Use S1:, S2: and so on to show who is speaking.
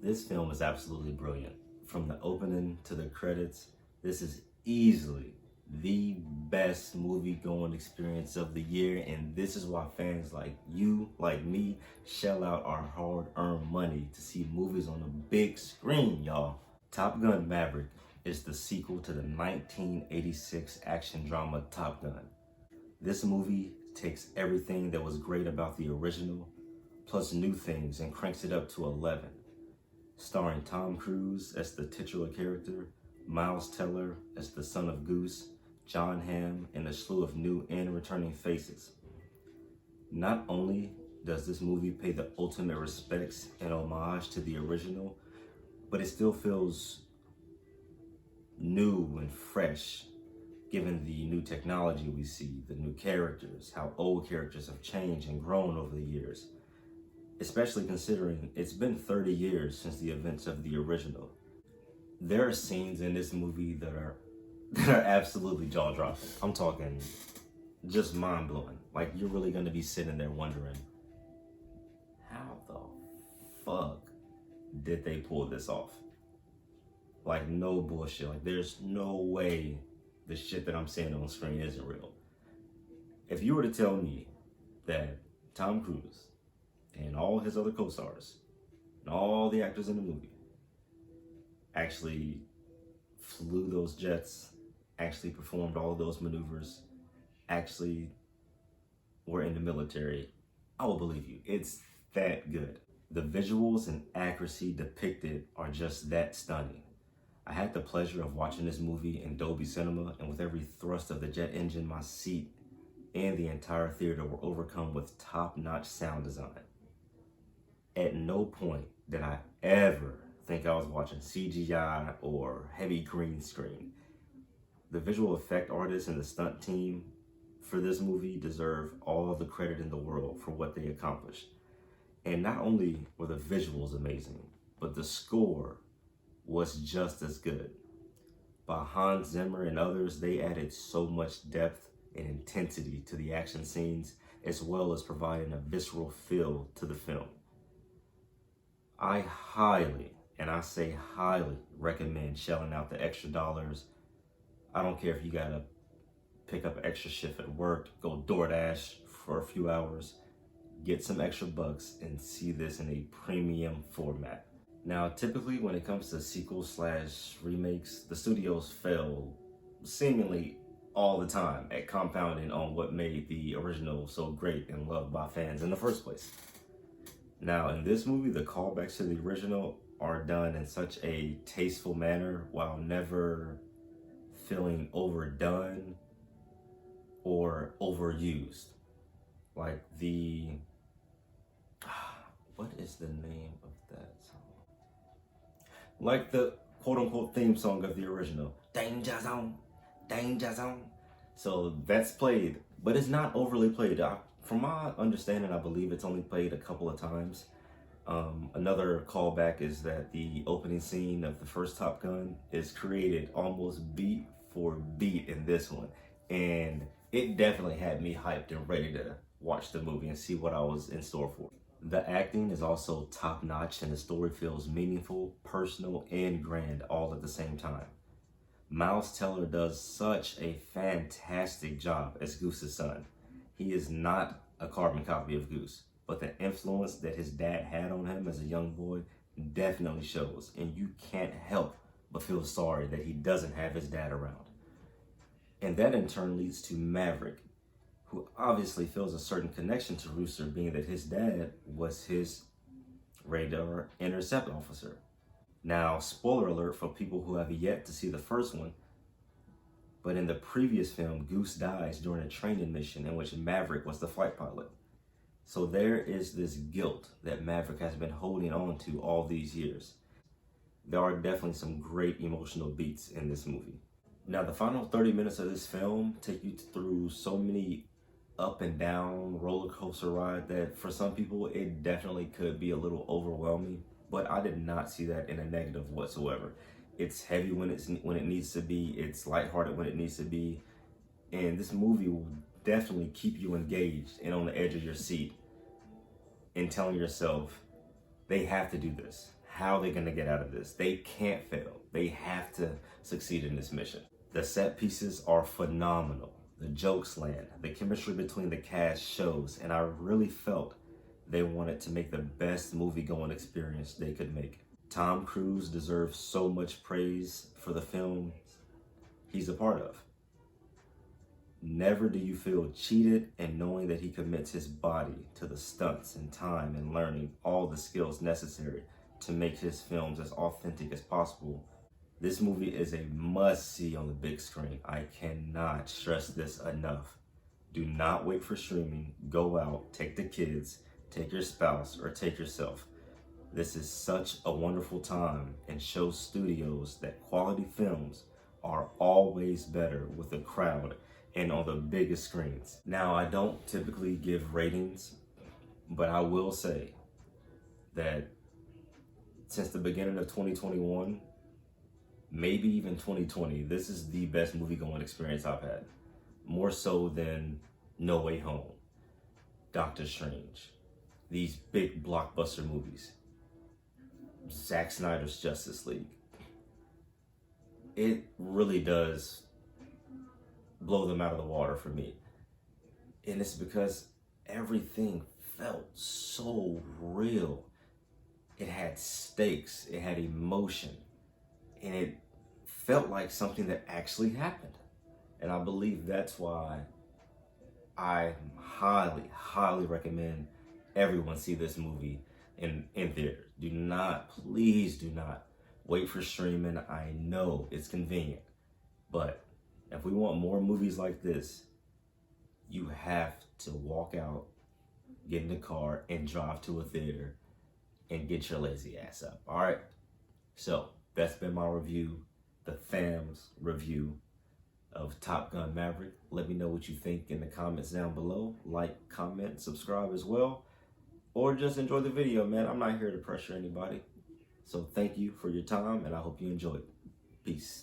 S1: This film is absolutely brilliant. From the opening to the credits, this is easily the best movie-going experience of the year, and this is why fans like you, like me, shell out our hard-earned money to see movies on the big screen, y'all. Top Gun Maverick is the sequel to the 1986 action drama Top Gun. This movie takes everything that was great about the original, plus new things, and cranks it up to 11. Starring Tom Cruise as the titular character, Miles Teller as the son of Goose, John Hamm, and a slew of new and returning faces. Not only does this movie pay the ultimate respects and homage to the original, but it still feels new and fresh, given the new technology we see, the new characters, how old characters have changed and grown over the years. Especially considering it's been 30 years since the events of the original. There are scenes in this movie that are absolutely jaw-dropping. I'm talking just mind-blowing. Like, you're really gonna be sitting there wondering, how the fuck did they pull this off? Like, no bullshit. Like, there's no way the shit that I'm seeing on screen isn't real. If you were to tell me that Tom Cruise and all his other co-stars and all the actors in the movie actually flew those jets, actually performed all of those maneuvers, actually were in the military, I will believe you. It's that good. The visuals and accuracy depicted are just that stunning. I had the pleasure of watching this movie in Dolby Cinema, and with every thrust of the jet engine, my seat and the entire theater were overcome with top-notch sound design. At no point did I ever think I was watching CGI or heavy green screen. The visual effect artists and the stunt team for this movie deserve all of the credit in the world for what they accomplished. And not only were the visuals amazing, but the score was just as good. By Hans Zimmer and others, they added so much depth and intensity to the action scenes, as well as providing a visceral feel to the film. I highly, and I say highly, recommend shelling out the extra dollars. I don't care if you gotta pick up an extra shift at work, go DoorDash for a few hours, get some extra bucks and see this in a premium format. Now, typically when it comes to sequels/remakes, the studios fail seemingly all the time at compounding on what made the original so great and loved by fans in the first place. Now, in this movie, the callbacks to the original are done in such a tasteful manner while never feeling overdone or overused. Like what is the name of that song? Like the quote-unquote theme song of the original, Danger Zone, Danger Zone. So that's played, but it's not overly played. From my understanding, I believe it's only played a couple of times. Another callback is that the opening scene of the first Top Gun is created almost beat for beat in this one. And it definitely had me hyped and ready to watch the movie and see what I was in store for. The acting is also top-notch, and the story feels meaningful, personal, and grand all at the same time. Miles Teller does such a fantastic job as Goose's son. He is not a carbon copy of Goose, but the influence that his dad had on him as a young boy definitely shows, and you can't help but feel sorry that he doesn't have his dad around. And that in turn leads to Maverick, who obviously feels a certain connection to Rooster, being that his dad was his radar intercept officer. Now, spoiler alert for people who have yet to see the first one, but in the previous film, Goose dies during a training mission in which Maverick was the flight pilot. So there is this guilt that Maverick has been holding on to all these years. There are definitely some great emotional beats in this movie. Now, the final 30 minutes of this film take you through so many up and down roller coaster ride that for some people, it definitely could be a little overwhelming, but I did not see that in a negative whatsoever. It's heavy when it needs to be, it's lighthearted when it needs to be, and this movie will definitely keep you engaged and on the edge of your seat and telling yourself, they have to do this. how they're going to get out of this. They can't fail. They have to succeed in this mission. The set pieces are phenomenal. The jokes land. The chemistry between the cast shows. And I really felt they wanted to make the best movie-going experience they could make. Tom Cruise deserves so much praise for the film he's a part of. Never do you feel cheated in knowing that he commits his body to the stunts and time and learning all the skills necessary to make his films as authentic as possible. This movie is a must-see on the big screen. I cannot stress this enough. Do not wait for streaming. Go out, take the kids, take your spouse, or take yourself. This is such a wonderful time and shows studios that quality films are always better with a crowd and on the biggest screens. Now, I don't typically give ratings, but I will say that since the beginning of 2021, maybe even 2020, this is the best movie-going experience I've had. More so than No Way Home, Doctor Strange, these big blockbuster movies, Zack Snyder's Justice League. It really does blow them out of the water for me. And it's because everything felt so real. It had stakes, it had emotion, and it felt like something that actually happened. And I believe that's why I highly, highly recommend everyone see this movie in theaters. Do not, please do not wait for streaming. I know it's convenient, but if we want more movies like this, you have to walk out, get in the car, and drive to a theater and get your lazy ass up. All right? So that's been my review, the FAMM's review of Top Gun Maverick. Let me know what you think in the comments down below. Like, comment, subscribe as well. Or just enjoy the video, man. I'm not here to pressure anybody. So thank you for your time, and I hope you enjoyed. Peace.